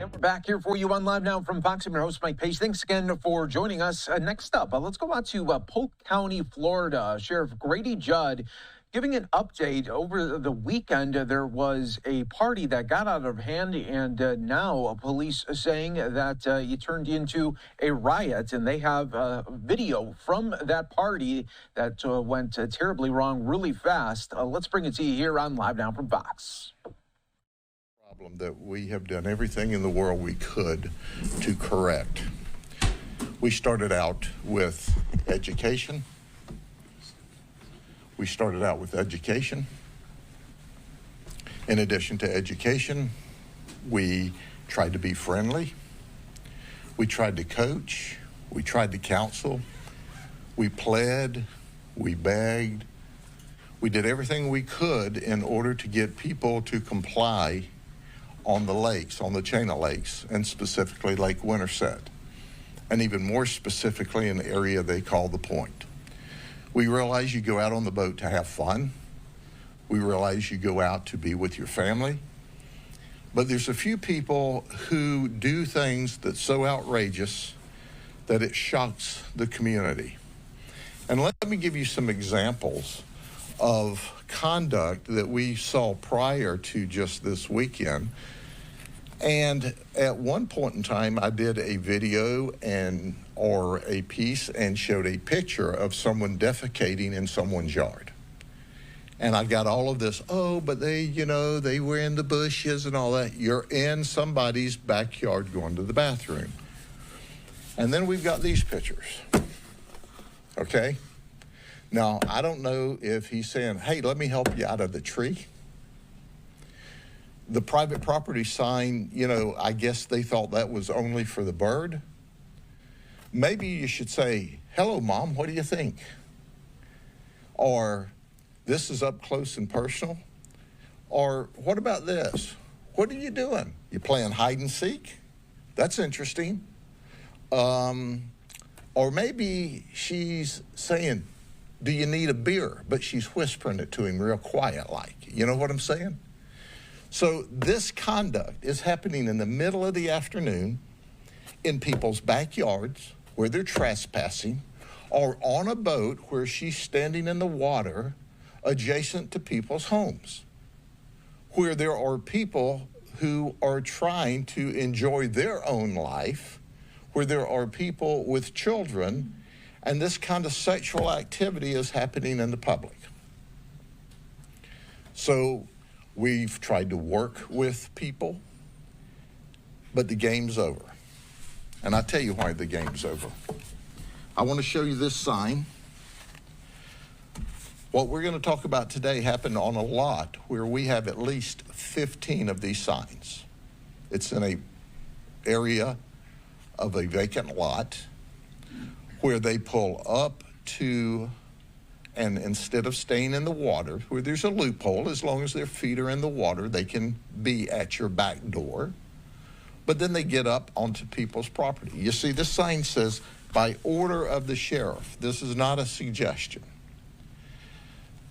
And we're back here for you on Live Now from Fox. I'm your host, Mike Pace. Thanks again for joining us. Next up, let's go out to Polk County, Florida. Sheriff Grady Judd giving an update. Over the weekend, there was a party that got out of hand, and now police saying that it turned into a riot, and they have video from that party that went terribly wrong really fast. Let's bring it to you here on Live Now from Fox. That we have done everything in the world we could to correct. We started out with education. In addition to education, we tried to be friendly. We tried to coach. We tried to counsel. We pled. We begged. We did everything we could in order to get people to comply on the lakes, on the chain of lakes, and specifically Lake Winterset, and even more specifically in the area they call the Point. We realize you go out on the boat to have fun. We realize you go out to be with your family. But there's a few people who do things that's so outrageous that it shocks the community. And let me give you some examples of conduct that we saw prior to just this weekend. And at one point in time, I did a video or a piece and showed a picture of someone defecating in someone's yard. And I got all of this, oh, but they were in the bushes and all that. You're in somebody's backyard going to the bathroom. And then we've got these pictures, okay? Now, I don't know if he's saying, hey, let me help you out of the tree. The private property sign, I guess they thought that was only for the bird. Maybe you should say, hello, Mom, what do you think? Or, this is up close and personal. Or, what about this? What are you doing? You playing hide and seek? That's interesting. Or maybe she's saying, do you need a beer? But she's whispering it to him real quiet like. You know what I'm saying? So this conduct is happening in the middle of the afternoon in people's backyards where they're trespassing, or on a boat where she's standing in the water adjacent to people's homes, where there are people who are trying to enjoy their own life, where there are people with children, and this kind of sexual activity is happening in the public. So we've tried to work with people, but the game's over. And I'll tell you why the game's over. I want to show you this sign. What we're going to talk about today happened on a lot where we have at least 15 of these signs. It's in an area of a vacant lot where they pull up to, and instead of staying in the water, where there's a loophole, as long as their feet are in the water, they can be at your back door. But then they get up onto people's property. You see, this sign says, by order of the sheriff. This is not a suggestion.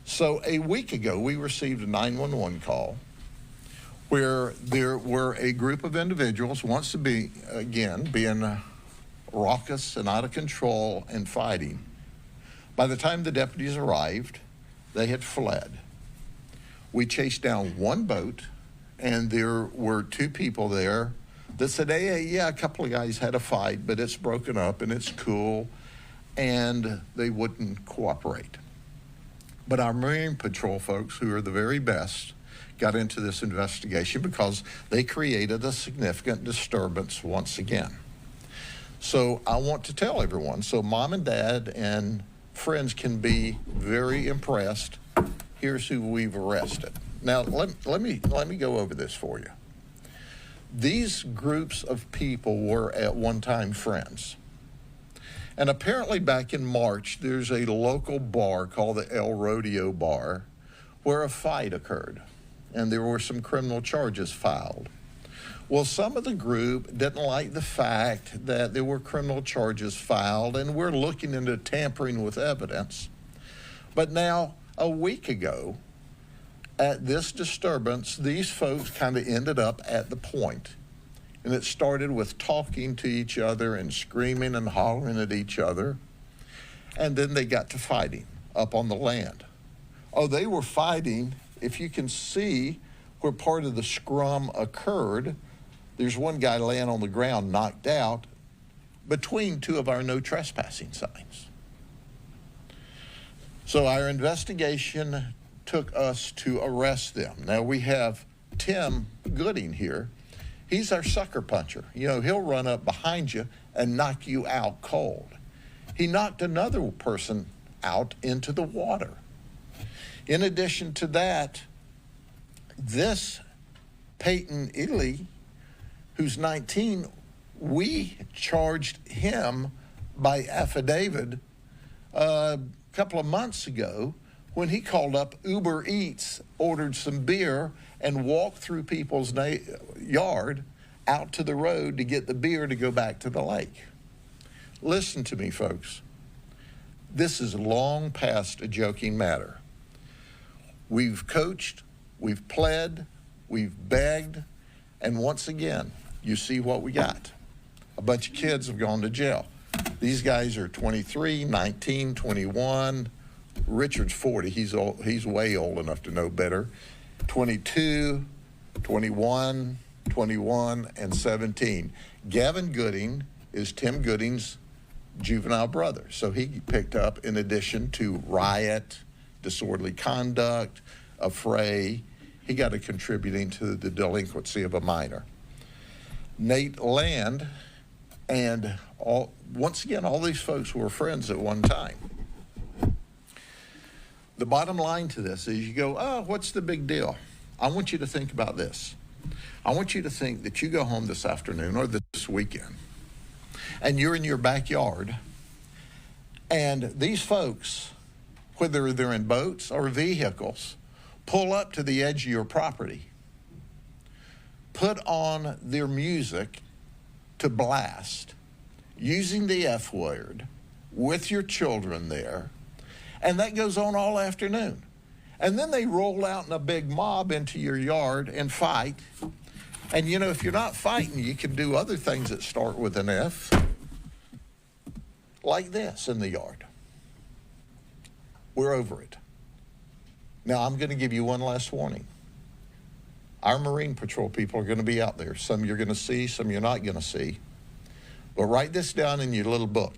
So a week ago, we received a 911 call where there were a group of individuals wants to be, again, being raucous and out of control and fighting. By the time the deputies arrived, they had fled. We chased down one boat, and there were two people there that said, hey, yeah, a couple of guys had a fight, but it's broken up and it's cool, and they wouldn't cooperate. But our Marine Patrol folks, who are the very best, got into this investigation because they created a significant disturbance once again. So I want to tell everyone, so Mom and Dad and friends can be very impressed. Here's who we've arrested. Now, let me go over this for you. These groups of people were at one time friends. And apparently back in March, there's a local bar called the El Rodeo Bar where a fight occurred, and there were some criminal charges filed. Well, some of the group didn't like the fact that there were criminal charges filed, and we're looking into tampering with evidence. But now, a week ago, at this disturbance, these folks kind of ended up at the Point. And it started with talking to each other and screaming and hollering at each other. And then they got to fighting up on the land. Oh, they were fighting. If you can see where part of the scrum occurred, there's one guy laying on the ground knocked out between two of our no trespassing signs. So our investigation took us to arrest them. Now we have Tim Gooding here. He's our sucker puncher. You know, he'll run up behind you and knock you out cold. He knocked another person out into the water. In addition to that, this Peyton Ely, who's 19, we charged him by affidavit a couple of months ago when he called up Uber Eats, ordered some beer, and walked through people's yard out to the road to get the beer to go back to the lake. Listen to me, folks. This is long past a joking matter. We've coached, we've pled, we've begged, and once again, you see what we got. A bunch of kids have gone to jail. These guys are 23, 19, 21. Richard's 40. He's way old enough to know better. 22, 21, 21, and 17. Gavin Gooding is Tim Gooding's juvenile brother. So he picked up, in addition to riot, disorderly conduct, affray, he got a contributing to the delinquency of a minor. Nate Land, and once again, all these folks were friends at one time. The bottom line to this is you go, oh, what's the big deal? I want you to think about this. I want you to think that you go home this afternoon or this weekend, and you're in your backyard, and these folks, whether they're in boats or vehicles, pull up to the edge of your property, put on their music to blast, using the F word, with your children there, and that goes on all afternoon. And then they roll out in a big mob into your yard and fight. And you know, if you're not fighting, you can do other things that start with an F, like this in the yard. We're over it. Now, I'm going to give you one last warning. Our Marine Patrol people are going to be out there. Some you're going to see, some you're not going to see. But write this down in your little book.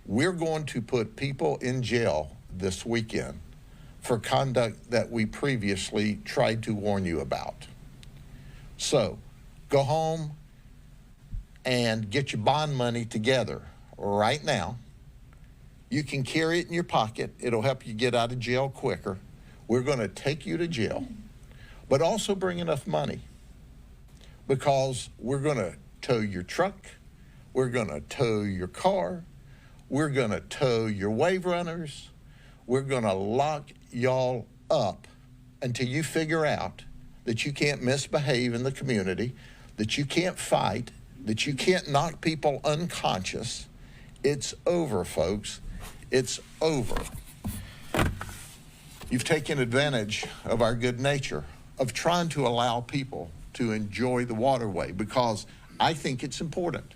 We're going to put people in jail this weekend for conduct that we previously tried to warn you about. So, go home and get your bond money together right now. You can carry it in your pocket. It'll help you get out of jail quicker. We're going to take you to jail, but also bring enough money, because we're going to tow your truck, we're going to tow your car, we're going to tow your wave runners, we're going to lock y'all up until you figure out that you can't misbehave in the community, that you can't fight, that you can't knock people unconscious. It's over, folks. It's over. You've taken advantage of our good nature of trying to allow people to enjoy the waterway, because I think it's important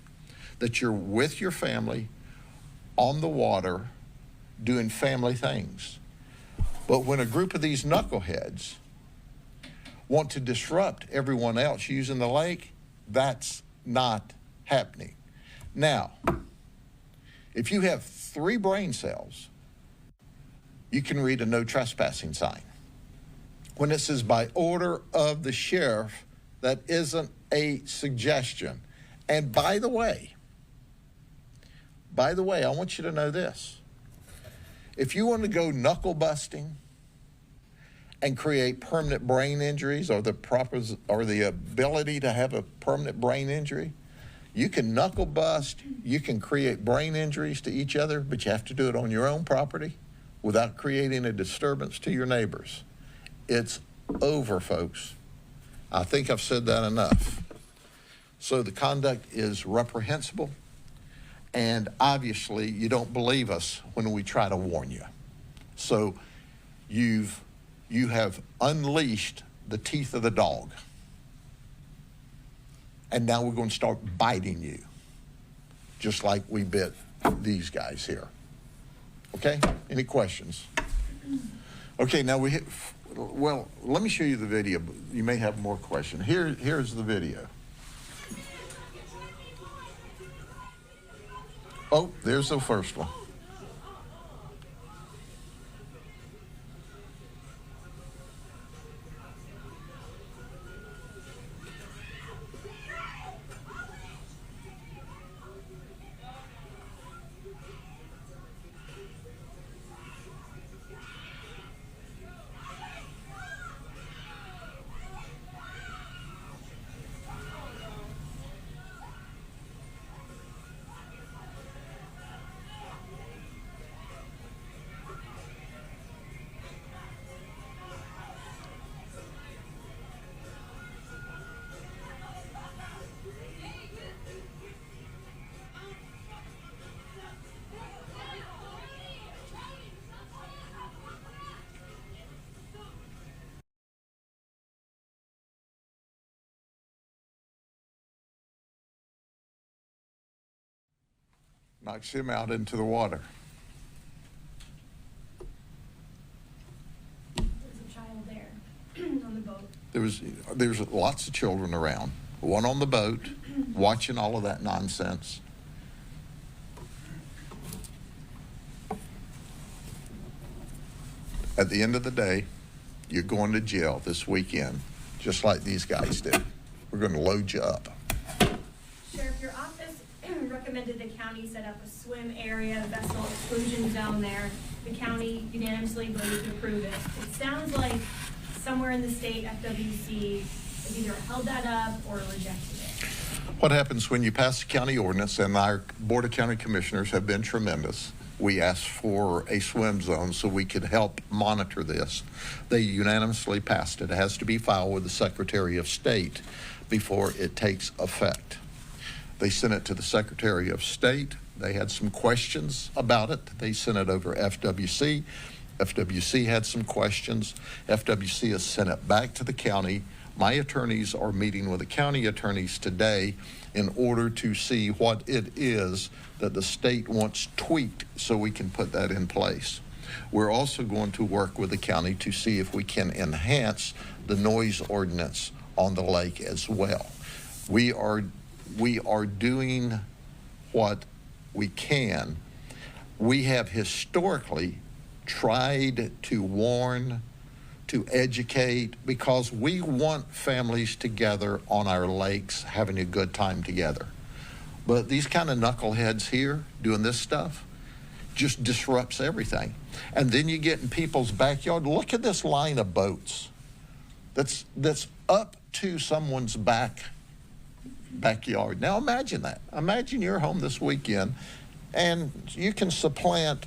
that you're with your family on the water doing family things. But when a group of these knuckleheads want to disrupt everyone else using the lake, that's not happening. Now, if you have 3 brain cells, you can read a no trespassing sign. When it says by order of the sheriff, that isn't a suggestion. And by the way, I want you to know this. If you want to go knuckle busting and create permanent brain injuries, or the ability to have a permanent brain injury, you can knuckle bust, you can create brain injuries to each other, but you have to do it on your own property without creating a disturbance to your neighbors. It's over, folks. I think I've said that enough. So the conduct is reprehensible, and obviously you don't believe us when we try to warn you. So you have unleashed the teeth of the dog. and now we're going to start biting you, just like we bit these guys here. Okay? Any questions? Okay, now well, let me show you the video. You may have more questions. Here's the video. Oh, there's the first one. Knocks him out into the water. There's a child there on the boat. There's lots of children around. One on the boat, watching all of that nonsense. At the end of the day, you're going to jail this weekend, just like these guys did. We're going to load you up. Sheriff, your office recommended the county set up a swim area, vessel exclusion zone there. The county unanimously voted to approve it. It sounds like somewhere in the state, FWC has either held that up or rejected it. What happens when you pass a county ordinance, and our Board of County Commissioners have been tremendous. We asked for a swim zone so we could help monitor this. They unanimously passed it. It has to be filed with the Secretary of State before it takes effect. They sent it to the Secretary of State. They had some questions about it. They sent it over FWC. FWC had some questions. FWC has sent it back to the county. My attorneys are meeting with the county attorneys today in order to see what it is that the state wants tweaked so we can put that in place. We're also going to work with the county to see if we can enhance the noise ordinance on the lake as well. We are doing what we can. We have historically tried to warn, to educate, because we want families together on our lakes having a good time together. But these kind of knuckleheads here doing this stuff just disrupts everything. And then you get in people's backyard. Look at this line of boats that's up to someone's backyard. Now imagine that. Imagine you're home this weekend and you can supplant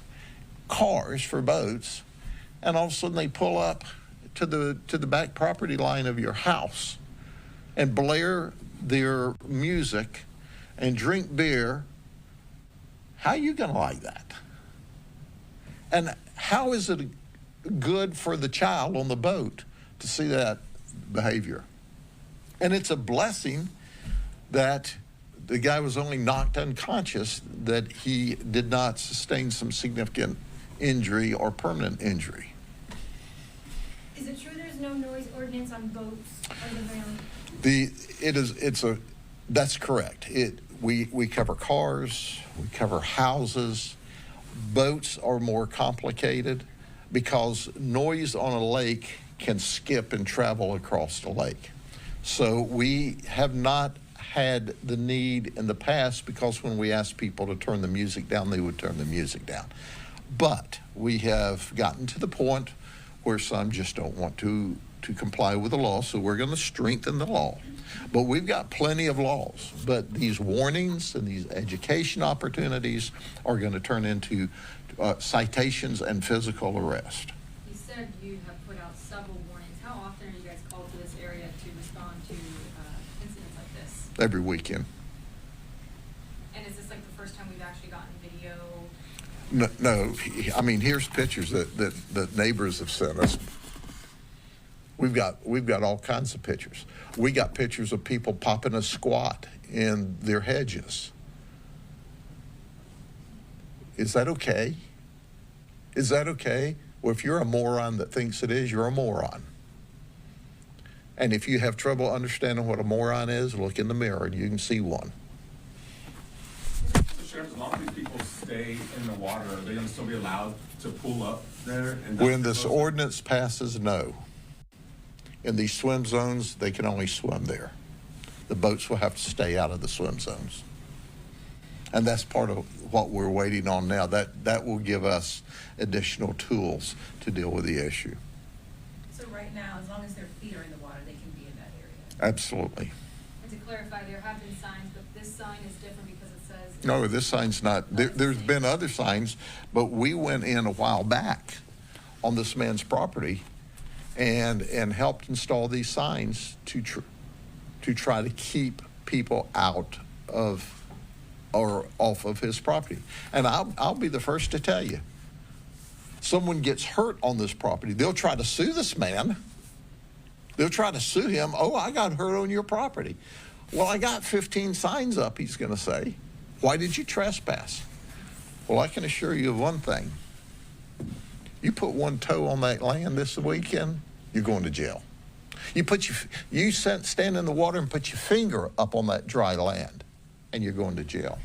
cars for boats, and all of a sudden they pull up to the back property line of your house and blare their music and drink beer. How are you going to like that? And how is it good for the child on the boat to see that behavior? And it's a blessing that the guy was only knocked unconscious, that he did not sustain some significant injury or permanent injury. Is it true there's no noise ordinance on boats or the ground? That's correct. We cover cars, we cover houses. Boats are more complicated because noise on a lake can skip and travel across the lake. So we have not had the need in the past, because when we asked people to turn the music down, they would turn the music down. But we have gotten to the point where some just don't want to comply with the law, so we're going to strengthen the law. But we've got plenty of laws. But these warnings and these education opportunities are going to turn into citations and physical arrest. You said you have put out several warnings. How often are you guys called to this area to respond to incidents like this? Every weekend. And is this like the first time we've actually gotten video? No, I mean, here's pictures that neighbors have sent us. We've got all kinds of pictures. We got pictures of people popping a squat in their hedges. Is that okay? Is that okay? Well, if you're a moron that thinks it is, you're a moron. And if you have trouble understanding what a moron is, look in the mirror and you can see one. So Sheriff, as long as these people stay in the water, are they going to still be allowed to pull up there? And When this ordinance passes, no. In these swim zones, they can only swim there. The boats will have to stay out of the swim zones. And that's part of what we're waiting on now. That will give us additional tools to deal with the issue. So right now, as long as their feet are in the water, they can be in that area? Absolutely. And to clarify, there have been signs, but this sign is different because it says. No, this sign's not. There's been other signs, but we went in a while back on this man's property and helped install these signs to try to keep people out of or off of his property. And I'll be the first to tell you, someone gets hurt on this property, they'll try to sue this man. They'll try to sue him. Oh, I got hurt on your property. Well, I got 15 signs up, he's going to say. Why did you trespass? Well, I can assure you of one thing. You put one toe on that land this weekend, you're going to jail. You stand in the water and put your finger up on that dry land, and you're going to jail.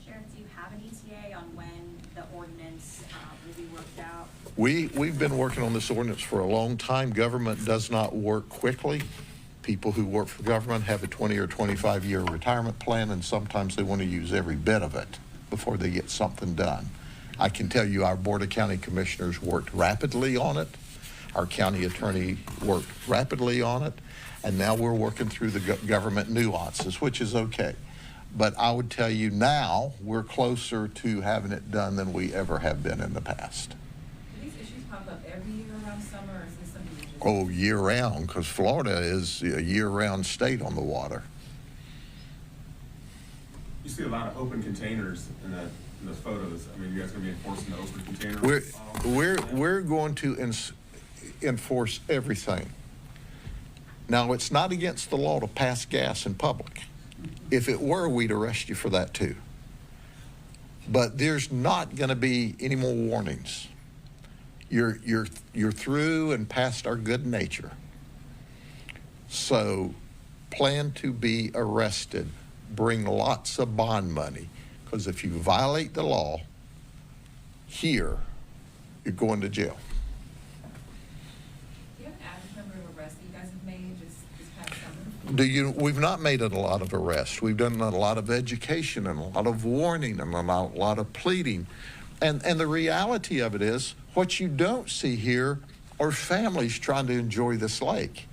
Sheriff, do you have an ETA on when the ordinance will be worked out? We've been working on this ordinance for a long time. Government does not work quickly. People who work for government have a 20 or 25-year retirement plan, and sometimes they want to use every bit of it before they get something done. I can tell you our Board of County Commissioners worked rapidly on it. Our county attorney worked rapidly on it. And now we're working through the government nuances, which is okay. But I would tell you now we're closer to having it done than we ever have been in the past. Do these issues pop up every year around summer, or is this something you just... Oh, year-round, because Florida is a year-round state on the water. You see a lot of open containers in those photos. I mean, you guys going to be enforcing the open container? We're going to enforce everything. Now, it's not against the law to pass gas in public. If it were, we'd arrest you for that too. But there's not going to be any more warnings. You're through and past our good nature. So plan to be arrested. Bring lots of bond money, because if you violate the law here, you're going to jail. We've not made a lot of arrests. We've done a lot of education and a lot of warning and a lot of pleading. And the reality of it is, what you don't see here are families trying to enjoy this lake.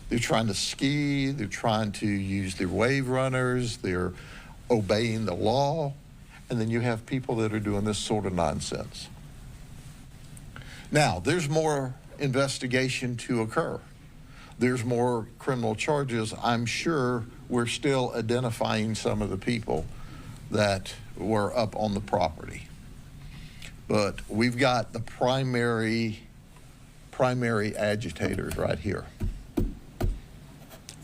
They're trying to ski, they're trying to use their wave runners, they're obeying the law, and then you have people that are doing this sort of nonsense. Now, there's more investigation to occur. There's more criminal charges. I'm sure we're still identifying some of the people that were up on the property. But we've got the primary agitators right here.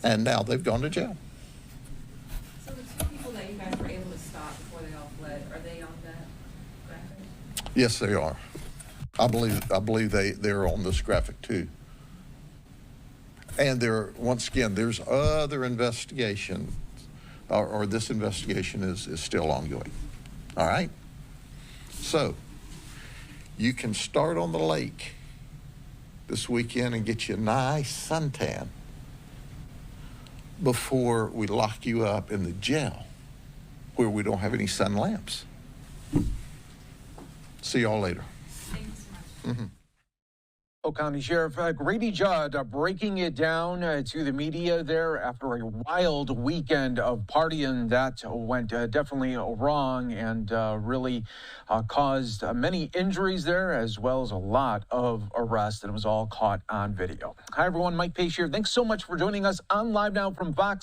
And now they've gone to jail. So the two people that you guys were able to stop before they all fled, are they on that graphic? Yes, they are. I believe they're on this graphic too. And once again, there's other investigation, or this investigation is still ongoing. All right? So, you can start on the lake this weekend and get you a nice suntan before we lock you up in the jail where we don't have any sun lamps. See y'all later. Thank you so much. Mm-hmm. County Sheriff Grady Judd breaking it down to the media there after a wild weekend of partying that went definitely wrong and really caused many injuries there, as well as a lot of arrests, and it was all caught on video. Hi, everyone. Mike Pace here. Thanks so much for joining us on Live Now from Fox.